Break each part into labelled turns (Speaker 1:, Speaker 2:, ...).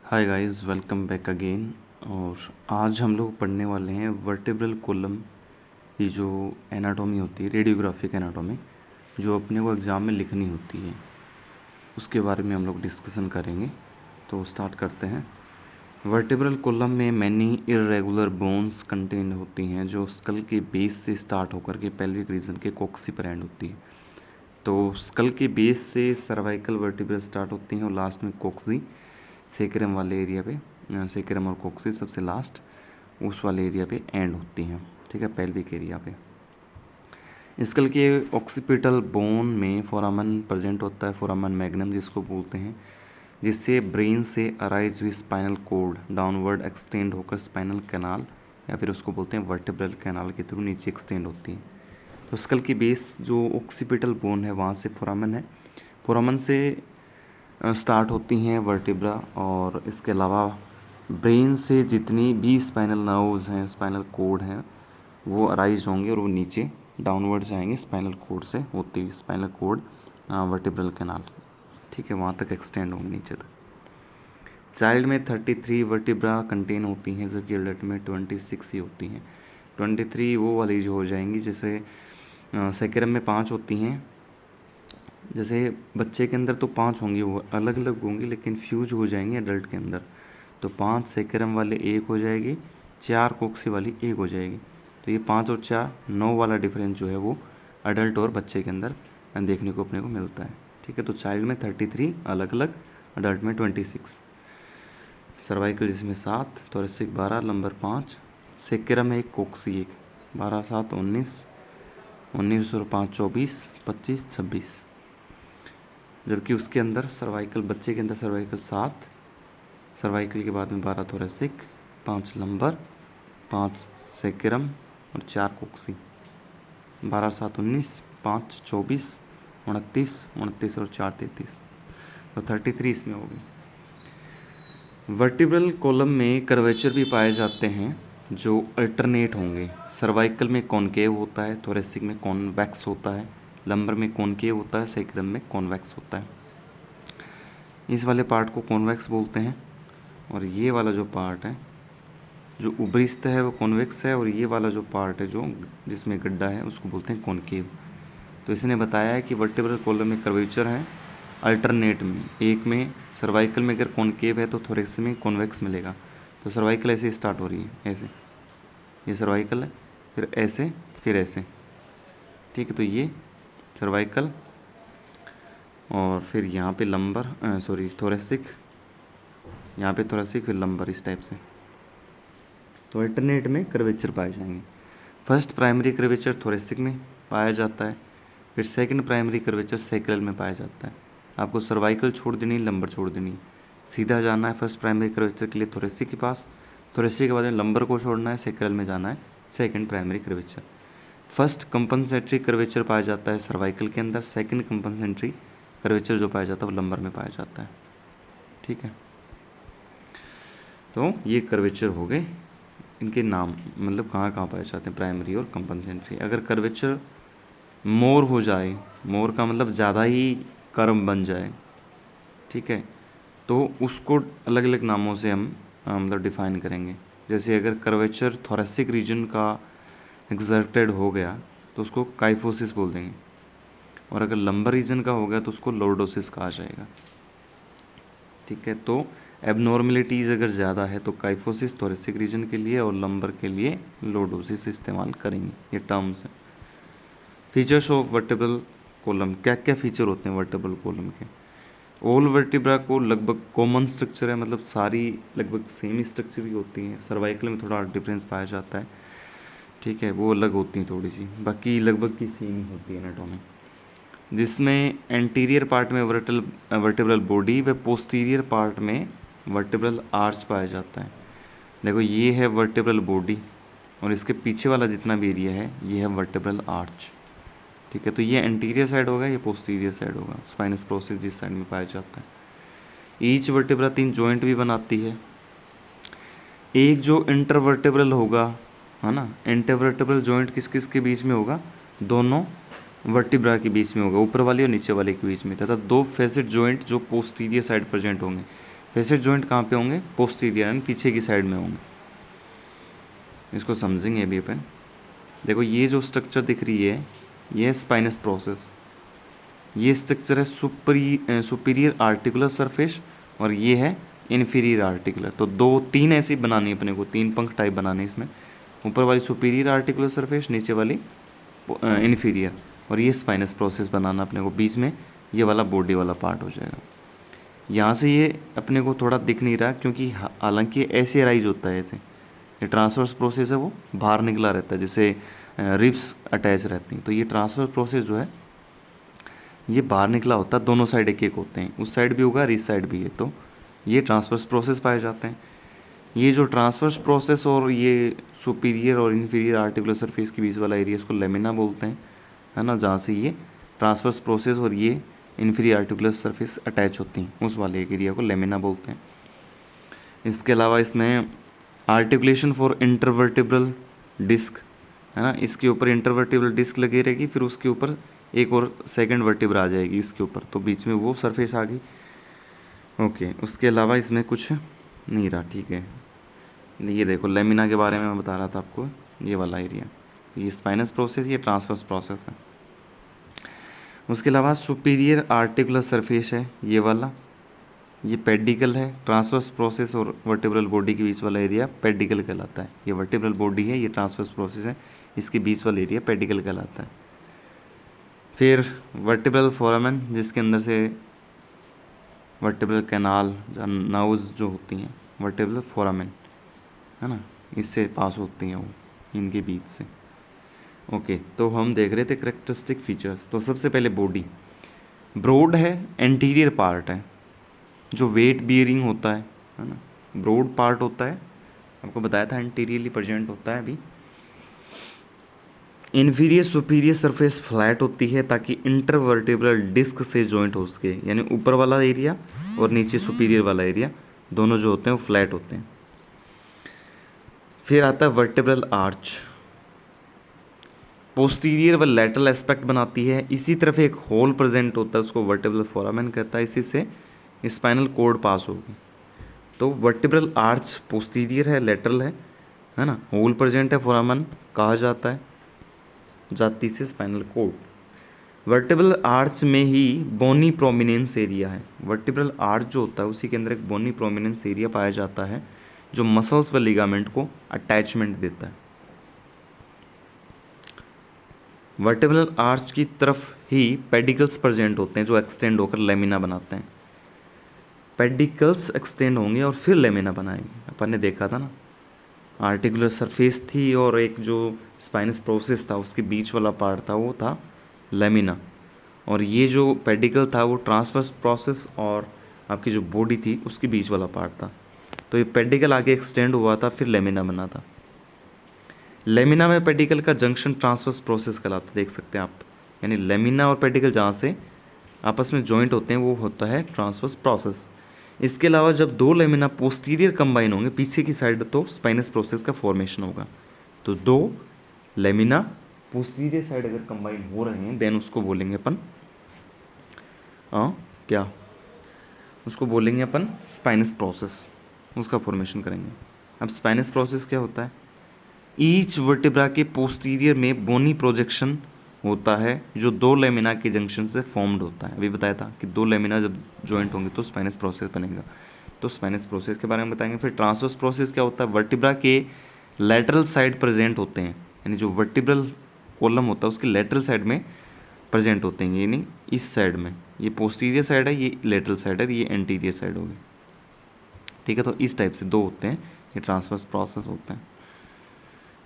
Speaker 1: Hi guys, welcome back again. और आज हम लोग पढ़ने वाले हैं वर्टेब्रल कॉलम की जो एनाटॉमी होती है, रेडियोग्राफिक एनाटॉमी, जो अपने को एग्ज़ाम में लिखनी होती है, उसके बारे में हम लोग डिस्कशन करेंगे। तो स्टार्ट करते हैं। वर्टेब्रल कॉलम में मैनी इर्रेगुलर बोन्स कंटेन होती हैं जो स्कल के बेस से स्टार्ट होकर के पेल्विक रीजन के कॉक्सी पर एंड होती है। तो स्कल के बेस से सर्वाइकल वर्टिब्रा स्टार्ट होती हैं और लास्ट में कॉक्सी सेक्रम वाले एरिया पे, सेक्रम और कॉक्सी सबसे लास्ट उस वाले एरिया पे एंड होती हैं। ठीक है, पेल्विक एरिया पे। स्कल के ऑक्सीपिटल बोन में फोरामन प्रेजेंट होता है, फोरामन मैग्नम जिसको बोलते हैं, जिससे ब्रेन से अराइज हुई स्पाइनल कोड डाउनवर्ड एक्सटेंड होकर स्पाइनल कैनाल या फिर उसको बोलते हैं वर्टिब्रल कैनाल के थ्रू नीचे एक्सटेंड होती है। तो स्कल की बेस जो ऑक्सीपिटल बोन है वहाँ से फोरामन है, फोरामन से स्टार्ट होती हैं वर्टिब्रा। और इसके अलावा ब्रेन से जितनी भी स्पाइनल नर्व्स हैं, स्पाइनल कोड हैं, वो अराइज होंगे और वो नीचे डाउनवर्ड जाएंगे स्पाइनल कोड से होती हुई, स्पाइनल कोड वर्टिब्रल कैनाल, ठीक है, वहाँ तक एक्सटेंड होंगे नीचे तक। चाइल्ड में 33 वर्टिब्रा कंटेन होती हैं जबकि एडल्ट में 26 ही होती हैं। 23 वो वाली जो हो जाएंगी, जैसे सेकेरम में 5 होती हैं, जैसे बच्चे के अंदर तो 5 होंगी, वो अलग अलग होंगी लेकिन फ्यूज हो जाएंगे एडल्ट के अंदर। तो 5 सेक्रम वाले 1 हो जाएगी, 4 कोक्सी वाली 1 हो जाएगी। तो ये 5 और 4 9 वाला डिफरेंस जो है वो अडल्ट और बच्चे के अंदर देखने को अपने को मिलता है। ठीक है, तो चाइल्ड में 33 अलग अलग, अडल्ट में 26। सर्वाइकल जिसमें 7, थोरेसिक 12, लंबर 5, सेक्रम 1, कोक्सी 1, 12 7 19, 19 और 5 24, 25 26। जबकि उसके अंदर सर्वाइकल, बच्चे के अंदर सर्वाइकल 7, सर्वाइकल के बाद में 12 थोरेसिक, 5 लंबर, 5 सेक्रम और 4 कोक्सी, 12 7 19, 5 24, 29, 29 और 4 33। तो 33 इसमें हो गई। वर्टिब्रल कॉलम में कर्वेचर भी पाए जाते हैं जो अल्टरनेट होंगे। सर्वाइकल में कॉनकेव होता है, थोरेसिक में कॉन्वेक्स होता है, लंबर में कॉनकेव होता है, सेक्रम में कॉन्वेक्स होता है। इस वाले पार्ट को कॉन्वेक्स बोलते हैं और ये वाला जो पार्ट है जो ऊपरी सतह है वो कॉन्वेक्स है, और ये वाला जो पार्ट है जो जिसमें गड्ढा है उसको बोलते हैं कॉनकेव। तो इसने बताया है कि वर्टिब्रल कॉलम में कर्वेचर है अल्टरनेट में, एक में सर्वाइकल में अगर कॉनकेव है तो थोरेक्स में कॉन्वेक्स मिलेगा। तो सर्वाइकल ऐसे स्टार्ट हो रही है, ऐसे, ये सर्वाइकल है, फिर ऐसे, फिर ऐसे, ठीक है। तो ये सर्वाइकल और फिर यहाँ पे लंबर, थोरेसिक, यहाँ पे थोरेसिक, फिर लंबर, इस टाइप से। तो अल्टरनेट में कर्वेचर पाए जाएंगे। फर्स्ट प्राइमरी कर्वेचर थोरेसिक में पाया जाता है, फिर सेकंड प्राइमरी कर्वेचर सैक्रल में पाया जाता है। आपको सर्वाइकल छोड़ देनी, लंबर छोड़ देनी, सीधा जाना है फर्स्ट प्राइमरी कर्वेचर के लिए थोरेसिक के पास, थोरेसिक के बाद में लंबर को छोड़ना है, सैक्रल में जाना है second primary curvature. First compensatory curvature पाया जाता है सर्वाइकल के अंदर, सेकंड कंपनसेटरी कर्वेचर जो पाया जाता है वो लंबर में पाया जाता है। ठीक है, तो ये कर्वेचर हो गए, इनके नाम मतलब कहाँ कहाँ पाए जाते हैं, प्राइमरी और कंपनसेटरी। अगर कर्वेचर मोर हो जाए, मोर का मतलब ज़्यादा ही कर्व बन जाए, ठीक है, तो उसको अलग अलग नामों से हम मतलब डिफाइन करेंगे। जैसे अगर कर्वेचर थोरेसिक रीजन का एक्सर्टेड हो गया तो उसको काइफोसिस बोल देंगे, और अगर लंबर रीजन का हो गया तो उसको लॉर्डोसिस कहा जाएगा। ठीक है, तो एबनॉर्मेलिटीज़ अगर ज़्यादा है तो काइफोसिस थोरेसिक रीजन के लिए और लंबर के लिए लॉर्डोसिस इस्तेमाल करेंगे, ये टर्म्स हैं। फीचर्स ऑफ वर्टिब्रल कॉलम, क्या क्या फीचर होते हैं वर्टिब्रल कॉलम के। ऑल वर्टिब्रा को लगभग कॉमन स्ट्रक्चर है, मतलब सारी लगभग सेम स्ट्रक्चर ही होती हैं। सर्वाइकल में थोड़ा डिफरेंस पाया जाता है, ठीक है, वो अलग होती हैं थोड़ी सी, बाकी लगभग की सेम ही होती है एनाटॉमी। जिसमें एंटीरियर पार्ट में वर्टिब्रल बॉडी व पोस्टीरियर पार्ट में वर्टिब्रल आर्च पाया जाता है। देखो ये है वर्टिब्रल बॉडी और इसके पीछे वाला जितना भी एरिया है ये है वर्टिब्रल आर्च। ठीक है, तो ये एंटीरियर साइड होगा, ये पोस्टीरियर साइड होगा, स्पाइनस प्रोसेस जिस साइड में पाया जाता है। ईच वर्टिब्रा 3 जॉइंट भी बनाती है। एक जो इंटरवर्टिब्रल होगा, है ना, इंटरवर्टिब्रल जॉइंट किस किस के बीच में होगा, दोनों वर्टिब्रा के बीच में होगा, ऊपर वाले और नीचे वाले के बीच में, तथा 2 फेसेट जॉइंट जो पोस्टीरियर साइड प्रेजेंट होंगे। फेसेट जॉइंट कहाँ पे होंगे? पोस्टीरियर यानी पीछे की साइड में होंगे। इसको समझेंगे अभी अपन। देखो ये जो स्ट्रक्चर दिख रही है ये है स्पाइनस प्रोसेस। ये स्ट्रक्चर है सुपीरियर आर्टिकुलर सरफेस और ये है इन्फीरियर आर्टिकुलर। तो दो तीन ऐसे ही बनानी है अपने को, तीन पंख टाइप बनाने इसमें। ऊपर वाली सुपीरियर आर्टिकुलर सरफेस, नीचे वाली इन्फीरियर, और ये स्पाइनस प्रोसेस बनाना अपने को। बीच में ये वाला बॉडी वाला पार्ट हो जाएगा। यहाँ से ये अपने को थोड़ा दिख नहीं रहा क्योंकि हालांकि ऐसे राइज होता है, ऐसे ये ट्रांसवर्स प्रोसेस है वो बाहर निकला रहता है, जैसे रिब्स अटैच रहती हैं। तो ये ट्रांसवर्स प्रोसेस जो है ये बाहर निकला होता है, दोनों साइड एक एक होते हैं, उस साइड भी होगा और इस साइड भी है। तो ये ट्रांसवर्स प्रोसेस पाए जाते हैं। ये जो ट्रांसवर्स प्रोसेस और ये सुपीरियर और इन्फीरियर आर्टिकुलर सरफेस के बीच वाला एरिया इसको लेमिना बोलते हैं, है ना, जहाँ से ये ट्रांसवर्स प्रोसेस और ये इन्फीरियर आर्टिकुलर सरफेस अटैच होती हैं, उस वाले एरिया को लेमिना बोलते हैं। इसके अलावा इसमें आर्टिकुलेशन फॉर इंटरवर्टिब्रल डिस्क, है ना, इसके ऊपर इंटरवर्टिब्रल डिस्क लगी रहेगी, फिर उसके ऊपर एक और सेकंड वर्टिब्रा आ जाएगी इसके ऊपर, तो बीच में वो सरफेस आ गई। ओके, उसके अलावा इसमें कुछ नहीं रहा, ठीक है। ये देखो लेमिना के बारे में मैं बता रहा था आपको, ये वाला एरिया, ये स्पाइनस प्रोसेस, ये ट्रांसवर्स प्रोसेस है। उसके अलावा सुपीरियर आर्टिकुलर सरफेस है ये वाला, ये पेडिकल है। ट्रांसवर्स प्रोसेस और वर्टिब्रल बॉडी के बीच वाला एरिया पेडिकल कहलाता है। ये वर्टिब्रल बॉडी है, ये ट्रांसवर्स प्रोसेस है, इसके बीच वाला एरिया पेडिकल कहलाता है। फिर वर्टिब्रल फोरामेन, जिसके अंदर से वर्टिब्रल कैनाल नर्व्स जो होती हैं, वर्टिब्रल फोरामेन, है ना, इससे पास होती हैं वो, इनके बीच से। ओके, तो हम देख रहे थे करेक्टरिस्टिक फीचर्स। तो सबसे पहले बॉडी ब्रॉड है, एंटीरियर पार्ट है जो वेट बियरिंग होता है ना, ब्रॉड पार्ट होता है, आपको बताया था एंटीरियरली प्रेजेंट होता है अभी। इन्फीरियर सुपीरियर सरफेस फ्लैट होती है ताकि इंटरवर्टिब्रल डिस्क से जॉइंट हो सके, यानी ऊपर वाला एरिया और नीचे सुपीरियर वाला एरिया दोनों जो होते हैं वो फ्लैट होते हैं। फिर आता है वर्टिब्रल आर्च, पोस्टीरियर व लैटरल एस्पेक्ट बनाती है। इसी तरफ एक होल प्रेजेंट होता है, उसको वर्टिब्रल फोरामेन कहता है, इसी से स्पाइनल कॉर्ड पास होगी। तो वर्टिब्रल आर्च पोस्टीरियर है, लेटरल है ना, होल प्रेजेंट है, फोरामेन कहा जाता है, जाति से स्पाइनल कॉर्ड। वर्टिब्रल आर्च में ही बोनी प्रोमिनेंस एरिया है। वर्टिब्रल आर्च जो होता है उसी के अंदर एक बोनी प्रोमिनेंस एरिया पाया जाता है जो मसल्स व लिगामेंट को अटैचमेंट देता है। वर्टिब्रल आर्च की तरफ ही पेडिकल्स प्रेजेंट होते हैं जो एक्सटेंड होकर लेमिना बनाते हैं। पेडिकल्स एक्सटेंड होंगे और फिर लेमिना बनाएंगे। अपन ने देखा था ना, आर्टिकुलर सरफेस थी और एक जो स्पाइनस प्रोसेस था उसके बीच वाला पार्ट था वो था लेमिना, और ये जो पेडिकल था वो ट्रांसवर्स प्रोसेस और आपकी जो बॉडी थी उसके बीच वाला पार्ट था। तो ये पेडिकल आगे एक्सटेंड हुआ था, फिर लेमिना बना था। लेमिना में पेडिकल का जंक्शन ट्रांसवर्स प्रोसेस कहलाता है, देख सकते हैं आप, यानी लेमिना और पेडिकल जहाँ से आपस में जॉइंट होते हैं वो होता है ट्रांसवर्स प्रोसेस। इसके अलावा जब दो लेमिना पोस्टीरियर कंबाइन होंगे पीछे की साइड, तो स्पाइनस प्रोसेस का फॉर्मेशन होगा। तो दो लेमिना पोस्टीरियर साइड अगर कंबाइन हो रहे हैं देन उसको बोलेंगे अपन क्या, उसको बोलेंगे अपन स्पाइनस प्रोसेस, उसका फॉर्मेशन करेंगे। अब स्पाइनस प्रोसेस क्या होता है? ईच वर्टिब्रा के पोस्टीरियर में बोनी प्रोजेक्शन होता है जो दो लेमिना के जंक्शन से फॉर्म्ड होता है। अभी बताया था कि दो लेमिना जब जॉइंट होंगे तो स्पाइनस प्रोसेस बनेगा। तो स्पाइनस प्रोसेस के बारे में बताएंगे। फिर ट्रांसवर्स प्रोसेस क्या होता है? वर्टिब्रा के लैटरल साइड प्रेजेंट होते हैं, यानी जो वर्टिब्रल कॉलम होता है उसके लैटरल साइड में प्रेजेंट होते हैं, यानी इस साइड में, ये पोस्टीरियर साइड है, ये लैटरल साइड है, ये एंटीरियर साइड होगी, ठीक है। तो इस टाइप से दो होते हैं, ये ट्रांसवर्स प्रोसेस होते हैं।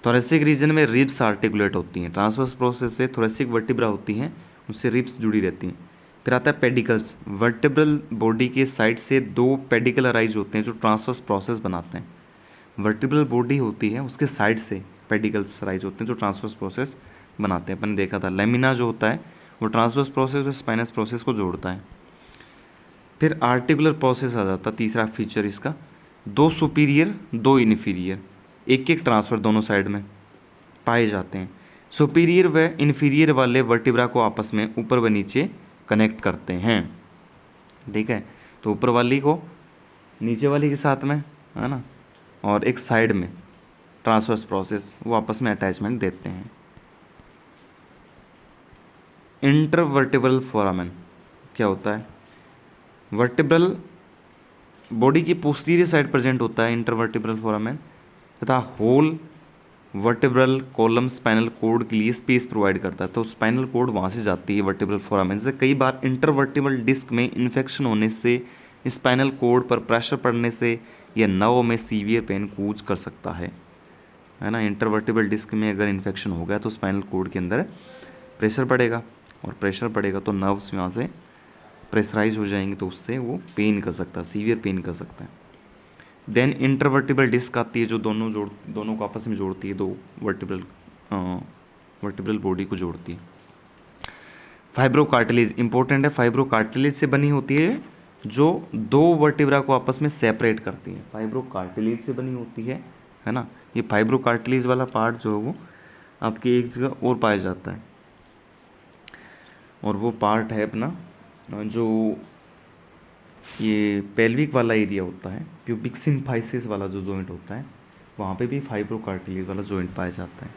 Speaker 1: थोरेसिक रीजन में रिब्स आर्टिकुलेट होती हैं। ट्रांसवर्स प्रोसेस से थोरेसिक वर्टिब्रा होती हैं, उससे रिब्स जुड़ी रहती हैं। फिर आता है पेडिकल्स। वर्टिब्रल बॉडी के साइड से दो पेडिकल अराइज होते हैं जो ट्रांसवर्स प्रोसेस बनाते हैं। वर्टिब्रल बॉडी होती है उसके साइड से पेडिकल्स अराइज होते हैं जो ट्रांसवर्स प्रोसेस बनाते हैं। अपन ने देखा था लेमिना जो होता है वो ट्रांसवर्स प्रोसेस और स्पाइनस प्रोसेस को जोड़ता है। फिर आर्टिकुलर प्रोसेस आ जाता है, तीसरा फीचर इसका। दो सुपीरियर दो इन्फीरियर, एक एक ट्रांसफर दोनों साइड में पाए जाते हैं। सुपीरियर व इन्फीरियर वाले वर्टिब्रा को आपस में ऊपर व नीचे कनेक्ट करते हैं, ठीक है। तो ऊपर वाली को नीचे वाली के साथ में, है ना, और एक साइड में ट्रांसवर्स प्रोसेस, वो आपस में अटैचमेंट देते हैं। इंटरवर्टिब्रल फोरामेन क्या होता है? वर्टिब्रल बॉडी की पोस्टीरियर साइड प्रेजेंट होता है इंटरवर्टिब्रल फोरामेन, तथा whole vertebral column spinal cord के लिए स्पेस प्रोवाइड करता है। तो स्पाइनल कोड वहाँ से जाती है वर्टिब्रल फोरामेन से। कई बार इंटरवर्टिब्रल डिस्क में इन्फेक्शन होने से, स्पाइनल कोड पर प्रेशर पड़ने से या नर्व में सीवियर पेन कूज कर सकता है ना। इंटरवर्टिब्रल डिस्क में अगर इन्फेक्शन हो गया तो स्पाइनल कोड के अंदर प्रेशर पड़ेगा, और प्रेशर पड़ेगा तो नर्व्स यहाँ से प्रेशराइज हो जाएंगे, तो उससे वो पेन कर सकता है, सीवियर पेन कर सकता है। देन इंटरवर्टिब्रल डिस्क आती है जो दोनों को आपस में जोड़ती है, दो वर्टिब्रल बॉडी को जोड़ती है। फाइब्रोकार्टिलेज इंपॉर्टेंट है, फाइब्रोकार्टिलेज से बनी होती है जो दो वर्टिब्रा को आपस में सेपरेट करती है। फाइब्रोकार्टिलेज से बनी होती है ना। ये फाइब्रोकार्टिलेज वाला पार्ट जो है वो आपकी एक जगह और पाया जाता है, और वो पार्ट है अपना जो ये पेल्विक वाला एरिया होता है, प्यूबिक सिम्फाइसिस वाला जो जॉइंट होता है, वहाँ पे भी फाइब्रोकार्टिलेज वाला जॉइंट पाया जाता है।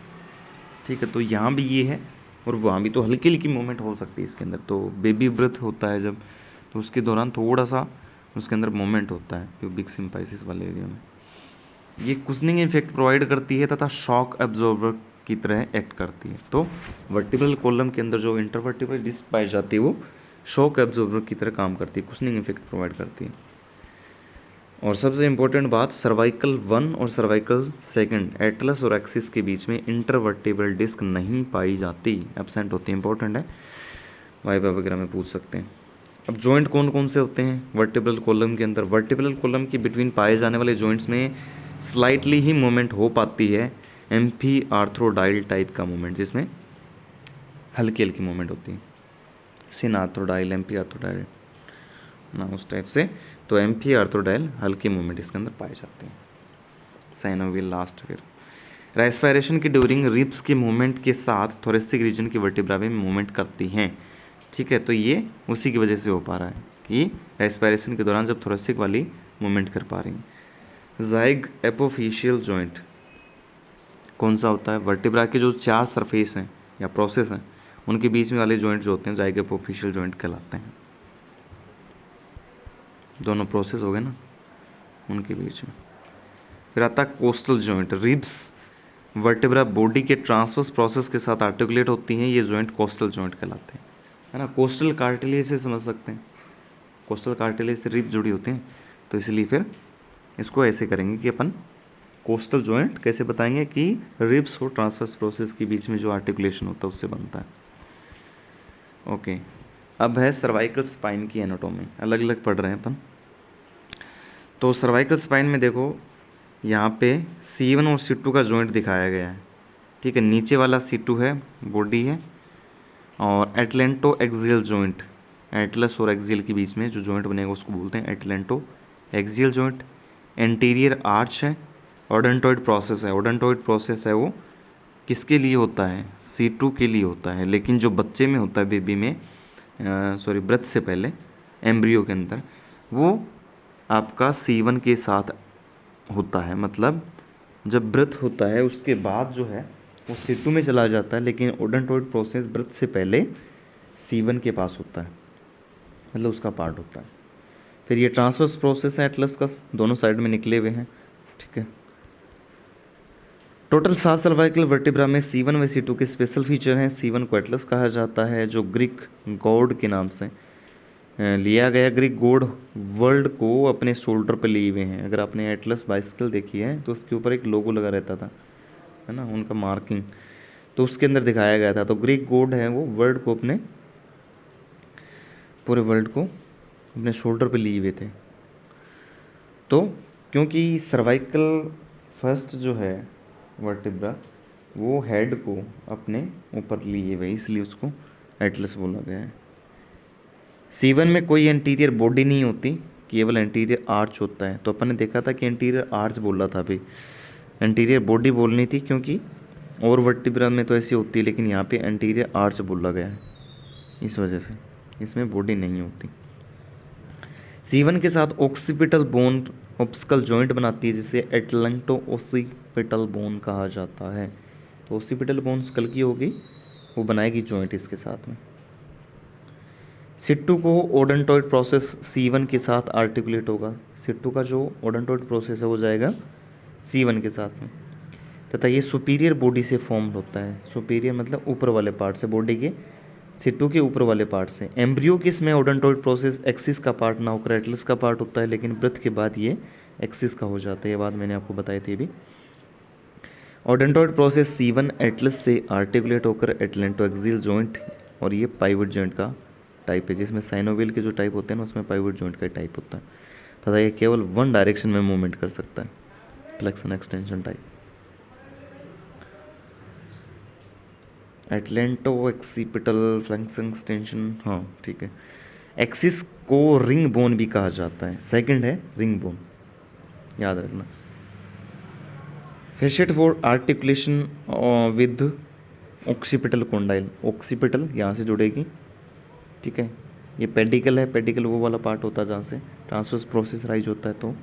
Speaker 1: ठीक है, तो यहाँ भी ये है और वहाँ भी। तो हल्की हल्की मूवमेंट हो सकती है इसके अंदर। तो बेबी ब्रेथ होता है जब, तो उसके दौरान थोड़ा सा उसके अंदर मूवमेंट होता है प्यूबिक सिम्फाइसिस वाले एरिया में। ये कुशनिंग इफेक्ट प्रोवाइड करती है तथा शॉक एब्जॉर्बर की तरह एक्ट करती है। तो वर्टिब्रल कॉलम के अंदर जो इंटरवर्टिब्रल डिस्क पाई जाती है वो शॉक एब्जॉर्बर की तरह काम करती है, कुशनिंग इफेक्ट प्रोवाइड करती है। और सबसे इम्पोर्टेंट बात, सर्वाइकल 1 और सर्वाइकल 2 एटलस और एक्सिस के बीच में इंटरवर्टिब्रल डिस्क नहीं पाई जाती, एब्सेंट होती है। इंपॉर्टेंट है, वाइवा वगैरह में पूछ सकते हैं। अब जॉइंट कौन कौन से होते हैं वर्टिब्रल कॉलम के अंदर? वर्टिब्रल कॉलम के बिटवीन पाए जाने वाले जॉइंट्स में स्लाइटली ही मूवमेंट हो पाती है एम्फी आर्थ्रोडाइल टाइप का मूवमेंट, जिसमें हल्की हल्की मूवमेंट होती है। सिन आर्थ्रोडाइल, एम्फी आर्थ्रोडाइल ना, उस टाइप से। तो एम्फी आर्थ्रोडाइल हल्के मूवमेंट इसके अंदर पाए जाते हैं। साइनोवियल लास्ट फिर रेस्पिरेशन की ड्यूरिंग रिब्स के मूवमेंट के साथ थोरेसिक रीजन की वर्टिब्रा में मूवमेंट करती हैं। ठीक है, तो ये उसी की वजह से हो पा रहा है कि रेस्पिरेशन के दौरान जब थोरेसिक वाली मूवमेंट कर पा रही हैं। जाइग एपोफिशियल जॉइंट कौन सा होता है? वर्टिब्रा के जो 4 सरफेस हैं या प्रोसेस हैं उनके बीच में वाले जॉइंट जो होते हैं जाइग एपोफिशियल जॉइंट कहलाते हैं। दोनों प्रोसेस हो गए ना उनके बीच में। फिर आता है coastal joint. Ribs vertebra body के ट्रांसवर्स प्रोसेस के साथ आर्टिकुलेट होती हैं, ये जॉइंट कोस्टल जॉइंट कहलाते हैं, है ना। कोस्टल कार्टिलेज से समझ सकते हैं, कोस्टल कार्टिलेज से रिब्स जुड़ी होती हैं, तो इसलिए फिर इसको ऐसे करेंगे कि अपन कोस्टल जॉइंट कैसे बताएंगे कि रिब्स और ट्रांसवर्स प्रोसेस के बीच में जो आर्टिकुलेशन होता है उससे बनता है। ओके, अब है सर्वाइकल स्पाइन की एनाटॉमी, अलग अलग पढ़ रहे हैं अपन। तो सर्वाइकल स्पाइन में देखो यहाँ पे C1 और C2 का जॉइंट दिखाया गया है। ठीक है, नीचे वाला C2 है, बॉडी है, और एटलेंटो एक्सियल जॉइंट, एटलस और एक्सियल के बीच में जो जॉइंट बनेगा उसको बोलते हैं atlanto axial joint. Anterior arch है, ओडेंटोइड प्रोसेस है। ओडेंटोइड प्रोसेस है वो किसके लिए होता है? C2 के लिए होता है, लेकिन जो बच्चे में होता है, बेबी में, सॉरी ब्रथ से पहले एम्ब्रियो के अंदर, वो आपका C1 के साथ होता है। मतलब जब ब्रथ होता है उसके बाद जो है वो C2 में चला जाता है, लेकिन ओडेंटोइड प्रोसेस ब्रथ से पहले C1 के पास होता है, मतलब उसका पार्ट होता है। फिर ये ट्रांसवर्स प्रोसेस है एटलस का, दोनों साइड में निकले हुए हैं। ठीक है, टोटल 7 सर्वाइकल वर्टिब्रा में C1 व C2 के स्पेशल फीचर हैं। C1 को एटलस कहा जाता है, जो ग्रीक गॉड के नाम से लिया गया। ग्रीक गॉड वर्ल्ड को अपने शोल्डर पर लिए हुए हैं। अगर आपने एटलस बाइसिकल देखी है तो उसके ऊपर एक लोगो लगा रहता था, है ना, उनका मार्किंग, तो उसके अंदर दिखाया गया था। तो ग्रीक गॉड है वो वर्ल्ड को, अपने पूरे वर्ल्ड को अपने शोल्डर पे लिए हुए थे। तो क्योंकि सर्वाइकल फर्स्ट जो है वर्टिब्रा वो हेड को अपने ऊपर लिए हुए, इसलिए उसको एटलस बोला गया है। C1 में कोई एंटीरियर बॉडी नहीं होती, केवल एंटीरियर आर्च होता है। तो अपन ने देखा था कि एंटीरियर आर्च बोल रहा था, अभी एंटीरियर बॉडी बोलनी थी, क्योंकि और वर्टिब्रा में तो ऐसी होती है, लेकिन यहाँ पे एंटीरियर आर्च बोला गया है, इस वजह से इसमें बॉडी नहीं होती। C1 के साथ ऑक्सीपिटल बोन ऑप्टिकल जॉइंट बनाती है जिसे एटलैंटो ऑक्सीपिटल बोन कहा जाता है। तो ऑक्सीपिटल बोन स्कल की होगी, वो बनाएगी जॉइंट इसके साथ में। सिट्टू को ओडोंटोइड प्रोसेस C1 के साथ आर्टिकुलेट होगा। सिट्टू का जो ओडोंटोइड प्रोसेस है वो जाएगा C1 के साथ में, तथा ये सुपीरियर बॉडी से फॉर्म होता है। सुपीरियर मतलब ऊपर वाले पार्ट से, बॉडी के सिट्टू के ऊपर वाले पार्ट से। एम्ब्रियो किस में ओडोंटोइड प्रोसेस एक्सिस का पार्ट ना होकर एटलस का पार्ट होता है, लेकिन ब्रथ के बाद ये एक्सिस का हो जाता है। ये बात मैंने आपको बताई थी अभी। ओडोंटोइड प्रोसेस C1 एटलस से आर्टिकुलेट होकर एटलेंटो एक्सियल जॉइंट, और ये पाइवट जॉइंट का टाइप है, जिसमें साइनोवियल के जो टाइप होते हैं ना उसमें पाइवट जॉइंट का टाइप होता है, तथा ये केवल वन डायरेक्शन में मूवमेंट कर सकता है, flexion extension type. Atlanto occipital flexion extension, हाँ ठीक है। एक्सिस को रिंग बोन भी कहा जाता है, सेकंड है रिंग बोन, याद रखना। Facet for articulation with occipital condyle, occipital यहाँ से जुड़ेगी, ठीक है। ये पेडिकल है, पेडिकल वो वाला पार्ट होता है जहाँ से ट्रांसवर्स प्रोसेस राइज होता है, तो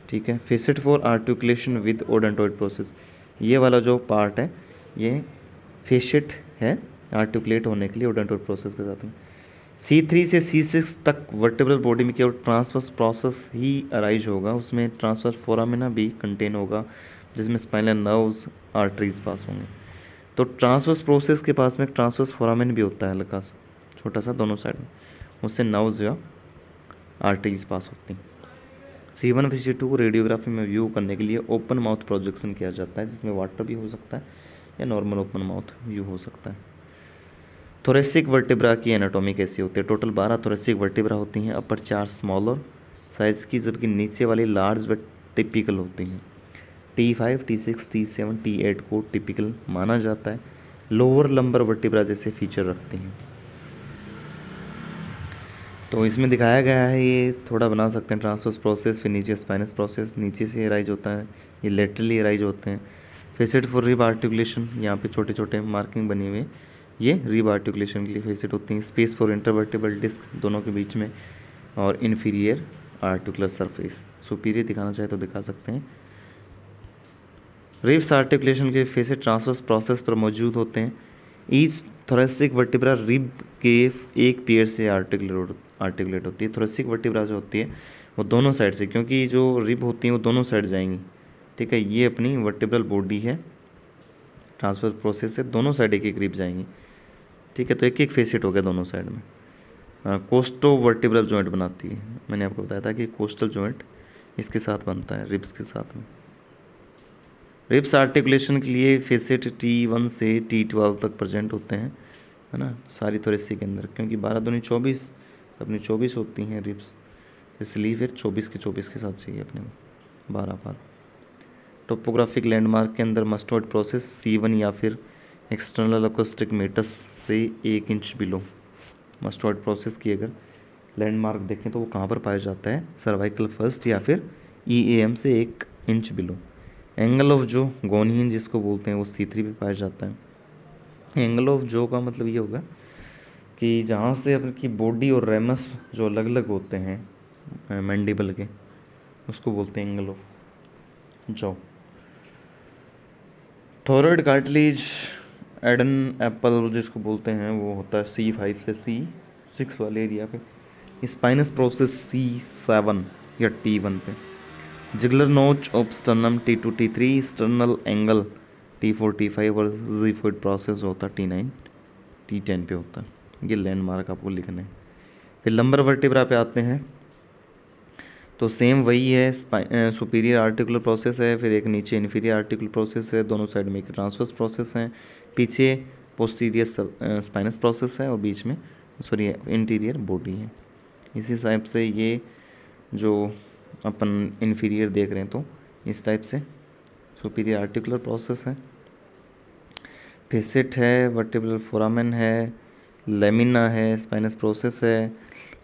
Speaker 1: ठीक है। Facet for articulation with odontoid process, ये वाला जो पार्ट है ये फेसेट है आर्टिकुलेट होने के लिए ओडोंटोइड प्रोसेस के साथ में। C3 से C6 तक वर्टेब्रल बॉडी में केवल ट्रांसवर्स प्रोसेस ही अराइज होगा, उसमें ट्रांसवर्स फोरामिना भी कंटेन होगा, जिसमें स्पाइनल नर्व्स आर्टरीज पास होंगे। तो ट्रांसवर्स प्रोसेस के पास में ट्रांसवर्स फोरामिन भी होता है, हल्का सा छोटा सा दोनों साइड में, उससे नर्व्स या आर्टरीज पास होती हैं। C1 और C2 को रेडियोग्राफी में व्यू करने के लिए ओपन माउथ प्रोजेक्शन किया जाता है, जिसमें वाटर भी हो सकता है या नॉर्मल ओपन माउथ व्यू हो सकता है। थोरेसिक वर्टिब्रा की एनाटॉमी कैसी होती है? टोटल 12 थोरेसिक वर्टिब्रा होती हैं, अपर 4 स्मॉलर साइज की, जबकि नीचे वाली लार्ज व टिपिकल होती हैं। T5, T6, T7, T8 को टिपिकल माना जाता है। लोअर लंबर वर्टिब्रा जैसे फीचर रखती हैं। तो इसमें दिखाया गया है, ये थोड़ा बना सकते हैं, ट्रांसवर्स प्रोसेस, फिर नीचे स्पाइनस प्रोसेस, नीचे से राइज होता है, ये लेटरली राइज होते हैं। फेसेट फॉर रिब आर्टिकुलेशन, यहाँ पे छोटे छोटे मार्किंग बनी हुई है, ये रिब आर्टिकुलेशन के लिए फेसेट होती हैं। स्पेस फॉर इंटरवर्टिबल डिस्क दोनों के बीच में, और इन्फीरियर आर्टिकुलर सरफेस, सुपीरियर दिखाना चाहे तो दिखा सकते हैं। रिब्स आर्टिकुलेशन के फेसेट ट्रांसवर्स प्रोसेस पर मौजूद होते हैं। ईच थोरेसिक वर्टिब्रा रिब के एक पेयर से आर्टिकुलेट होती है। थोरेसिक वर्टिब्रा जो होती है वो दोनों साइड से, क्योंकि जो रिब होती हैं वो दोनों साइड जाएंगी, ठीक है। ये अपनी वर्टिब्रल बॉडी है, ट्रांसफर प्रोसेस से दोनों साइड एक एक रिब जाएंगी, ठीक है। तो एक एक फेसेट हो गया दोनों साइड में। कोस्टो वर्टिब्रल जॉइंट बनाती है, मैंने आपको बताया था कि कोस्टल जॉइंट इसके साथ बनता है, रिब्स के साथ में। रिब्स आर्टिकुलेशन के लिए फेसेट T1 से T12 तक प्रेजेंट होते हैं, है ना, सारी थोरेसिक के अंदर, क्योंकि 12 दूनी 24, अपनी 24 होती हैं रिब्स, इसलिए फिर 24 के 24 के साथ चाहिए अपने 12 बार। टोपोग्राफिक लैंडमार्क के अंदर मस्टोइड प्रोसेस C1 या फिर एक्सटर्नल अकोस्टिक मेटस से 1 इंच बिलो। मस्टोइड प्रोसेस की अगर लैंडमार्क देखें तो वो कहाँ पर पाया जाता है? सर्वाइकल फर्स्ट या फिर EAM से 1 इंच बिलो। एंगल ऑफ जो गोनियन जिसको बोलते हैं वो C3 पे पाया जाता है। एंगल ऑफ जो का मतलब ये होगा कि जहाँ से अपनी बॉडी और रेमस जो अलग अलग होते हैं मैंडिबल के, उसको बोलते हैं angle of jaw. Thyroid cartilage Adam apple जिसको बोलते हैं वो होता है C5 से C6 वाले एरिया पे। स्पाइनस प्रोसेस C7 या T1 पे। जिगलर नोच of sternum T2 T3, sternal angle T4 T5 और जीफोइड प्रोसेस होता है T9 T10 पे होता है। ये लैंडमार्क आपको लिखना है। फिर लंबर वर्टिब्रा पे आते हैं, तो सेम वही है, सुपीरियर आर्टिकुलर प्रोसेस है, फिर एक नीचे इन्फीरियर आर्टिकुलर प्रोसेस है, दोनों साइड में एक ट्रांसवर्स प्रोसेस है, पीछे पोस्टीरियर स्पाइनस प्रोसेस है, और बीच में सॉरी इंटीरियर बॉडी है। इसी हिसाब से ये जो अपन इन्फीरियर देख रहे हैं तो इस टाइप से सुपीरियर आर्टिकुलर प्रोसेस है, फेसेट है, वर्टिब्रल फोरामेन है, लेमिना है, स्पाइनस प्रोसेस है,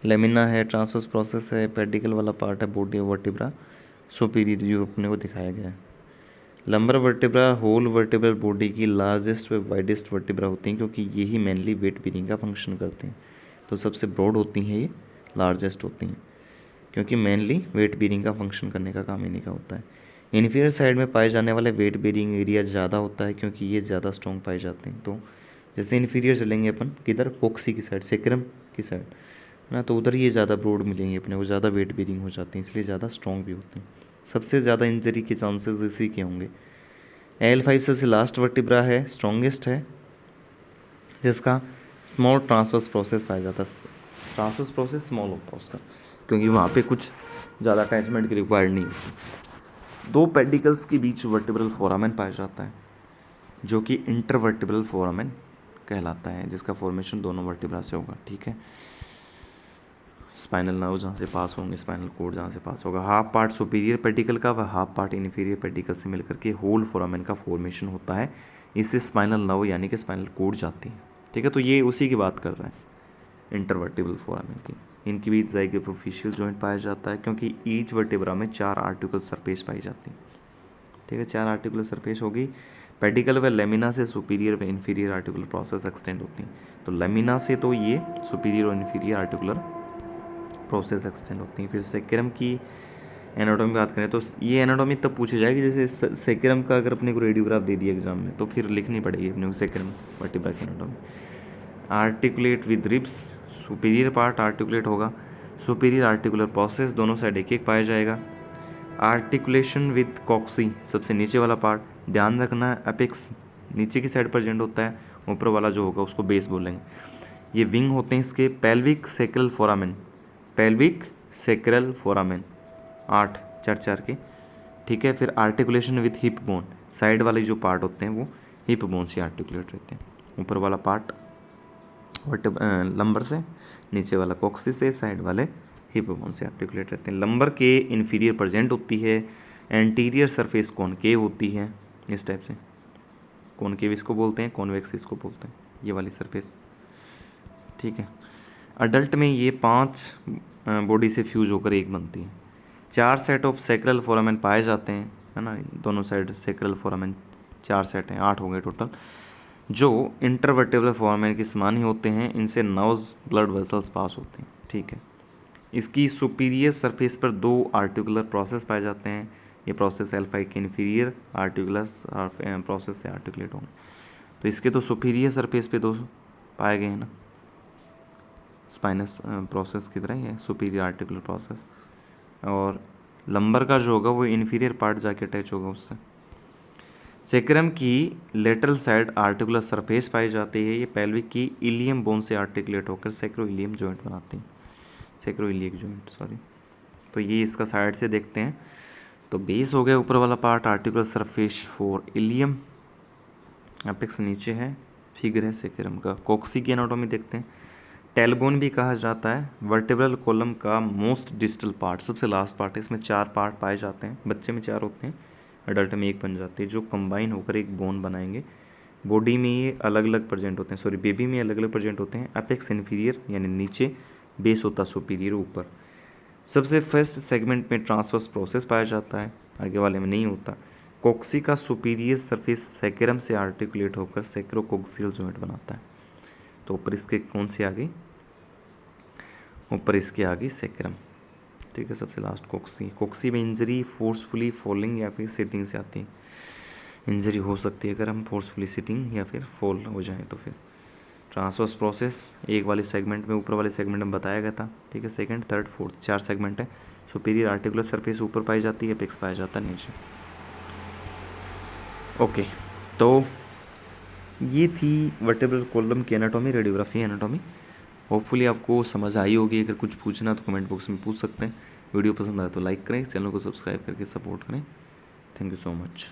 Speaker 1: लेमिना है, ट्रांसवर्स प्रोसेस है, पेडिकल वाला पार्ट है बॉडी ऑफ वर्टिब्रा, सुपीरियर जो अपने को दिखाया गया है। Lumbar vertebra whole vertebral body की लार्जेस्ट व वाइडेस्ट वर्टिब्रा होती हैं, क्योंकि यही मेनली वेट बेरिंग का फंक्शन करते हैं, तो सबसे ब्रॉड होती हैं, ये लार्जेस्ट होती हैं। क्योंकि मेनली वेट बेरिंग का फंक्शन करने का काम इन्हीं का होता है। इन्फीरियर साइड में पाए जाने वाले वेट बेरिंग एरिया ज़्यादा होता है क्योंकि ये ज़्यादा स्ट्रॉन्ग पाए जाते हैं। तो जैसे इन्फीरियर चलेंगे अपन किधर, कोक्सी की साइड, सेक्रम की साइड है ना, तो उधर ये ज़्यादा ब्रॉड मिलेंगे अपने को, ज़्यादा वेट बेरिंग हो जाते हैं, इसलिए ज़्यादा स्ट्रॉन्ग भी होते हैं। सबसे ज़्यादा इंजरी के चांसेस इसी के होंगे। L5 सबसे लास्ट वर्टिब्रा है, स्ट्रॉन्गेस्ट है, जिसका स्मॉल ट्रांसवर्स प्रोसेस पाया जाता है। ट्रांसवर्स प्रोसेस स्मॉल होता है उसका, क्योंकि वहाँ पे कुछ ज़्यादा अटैचमेंट की रिक्वायर्ड नहीं होती। दो पेडिकल्स के बीच वर्टिब्रल फोरामेन पाया जाता है, जो कि इंटरवर्टिब्रल फोरामेन कहलाता है, जिसका फॉर्मेशन दोनों वर्टिब्रा से होगा। ठीक है, स्पाइनल नर्व जहाँ से पास होंगे, स्पाइनल कोड जहाँ से पास होगा, हाफ पार्ट सुपीरियर पेडिकल का व हाफ पार्ट इन्फीरियर पेडिकल से मिलकर के होल फोरामेन का फॉर्मेशन होता है। इससे स्पाइनल नर्व यानी कि स्पाइनल कोड जाती है। ठीक है, तो ये उसी की बात कर रहा है, इंटरवर्टिब्रल फोरामेन की। इनके बीच ज़ाइगोपोफिशियल जॉइंट पाया जाता है, क्योंकि ईच वर्टिब्रा में 4 आर्टिकुलर सरफेस पाई जाती है। ठीक है, 4 आर्टिकुलर सरफेस होगी। पेडिकल व लेमिना से सुपीरियर व इन्फीरियर आर्टिकुलर प्रोसेस एक्सटेंड होती हैं। तो लेमिना से तो ये सुपीरियर और इन्फीरियर आर्टिकुलर प्रोसेस एक्सटेंड होती हैं। फिर सेक्रम की एनाटॉमी बात करें तो ये एनाटॉमी तब पूछी जाएगी जैसे सेक्रम का अगर अपने को रेडियोग्राफ दे दिया एग्जाम में, तो फिर लिखनी पड़ेगी अपने को सेक्रम वर्टिब्रा की anatomy. Articulate with ribs, superior part articulate होगा, सुपीरियर आर्टिकुलर प्रोसेस दोनों साइड एक एक पाया जाएगा। आर्टिकुलेशन विद कॉक्सी, सबसे नीचे वाला पार्ट, ध्यान रखना है अपेक्स नीचे की साइड प्रेजेंट होता है, ऊपर वाला जो होगा उसको बेस बोलेंगे। ये विंग होते हैं इसके। Pelvic sacral foramen, pelvic sacral foramen 8 4 के। ठीक है, फिर articulation with hip bone, side वाले जो पार्ट होते हैं वो हिप बोन से आर्टिकुलेट रहते हैं। ऊपर वाला पार्ट लंबर से, नीचे वाला कॉक्सी से, साइड वाले हिप बोन से आर्टिकुलेट रहते हैं। लंबर के इन्फीरियर प्रेजेंट होती है, एंटीरियर सरफेस कॉनकेव होती है, इस टाइप से। कॉनकेव इसको बोलते हैं, कॉन्वेक्स इसको बोलते हैं, ये वाली सरफेस। ठीक है, अडल्ट में ये 5 बॉडी से फ्यूज होकर एक बनती है। 4 सेट ऑफ सेक्रल फोरामेन पाए जाते हैं, है ना, दोनों साइड सेक्रल फोरामेन 4 सेट हैं, 8 हो गए टोटल, जो इंटरवर्टिब्रल फोरामेन के समान ही होते हैं। इनसे नर्व्स, ब्लड वेसल्स पास होते हैं। ठीक है, इसकी सुपीरियर सरफेस पर 2 आर्टिकुलर प्रोसेस पाए जाते हैं। ये प्रोसेस L5 के इन्फीरियर आर्टिकुलर प्रोसेस से आर्टिकुलेट होंगे। तो इसके तो सुपीरियर सरफेस पे 2 पाए गए हैं ना, स्पाइनस प्रोसेस की तरह ही है सुपीरियर आर्टिकुलर प्रोसेस, और लंबर का जो होगा वो इन्फीरियर पार्ट जाके अटैच होगा उससे। सेक्रम की लेटरल साइड आर्टिकुलर सरफेस पाई जाती है। ये पेल्विक की इलियम बोन से आर्टिकुलेट होकर सेक्रोइलियम जॉइंट बनाती है, सेक्रोइलियक जॉइंट सॉरी। तो ये इसका साइड से देखते हैं, तो बेस हो गया ऊपर वाला part, articular surface for ilium, apex नीचे है, फिगर है सेक्रम का। कोक्सी की एनाटॉमी देखते हैं। टेलबोन भी कहा जाता है वर्टिब्रल कॉलम का मोस्ट डिस्टल पार्ट, सबसे लास्ट पार्ट है। इसमें 4 पार्ट पाए जाते हैं, बच्चे में 4 होते हैं, अडल्ट में 1 बन जाते हैं, जो कंबाइन होकर एक बोन बनाएंगे। बॉडी में ये अलग अलग प्रेजेंट होते हैं, सॉरी बेबी में अलग अलग प्रेजेंट होते हैं। अपेक्स इन्फीरियर यानी नीचे, बेस होता है सुपीरियर ऊपर। सबसे फर्स्ट सेगमेंट में ट्रांसवर्स प्रोसेस पाया जाता है, आगे वाले में नहीं होता। कोक्सी का सुपीरियर सरफेस सेक्रम से आर्टिकुलेट होकर सेक्रोकोक्सियल जॉइंट बनाता है। तो ऊपर इसके कौन सी आ गई, ऊपर इसके आ गई सेक्रम। ठीक है, सबसे लास्ट कोक्सी। कोक्सी में इंजरी फोर्सफुली फॉलिंग या फिर सिटिंग से आती है। इंजरी हो सकती है अगर हम फोर्सफुली सिटिंग या फिर फॉल हो जाए तो। फिर ट्रांसवर्स प्रोसेस एक वाले सेगमेंट में, ऊपर वाले सेगमेंट में बताया गया था। ठीक है, सेकंड, थर्ड, फोर्थ 4 सेगमेंट है। सुपीरियर आर्टिकुलर सरफेस ऊपर पाई जाती है, एपेक्स पाया जाता है नीचे। ओके, तो ये थी वर्टिब्रल कॉलम की एनाटॉमी, रेडियोग्राफी एनाटॉमी। होपफुली आपको समझ आई होगी। अगर कुछ पूछना तो कमेंट बॉक्स में पूछ सकते हैं। वीडियो पसंद आए तो लाइक करें, चैनल को सब्सक्राइब करके सपोर्ट करें। Thank you so much.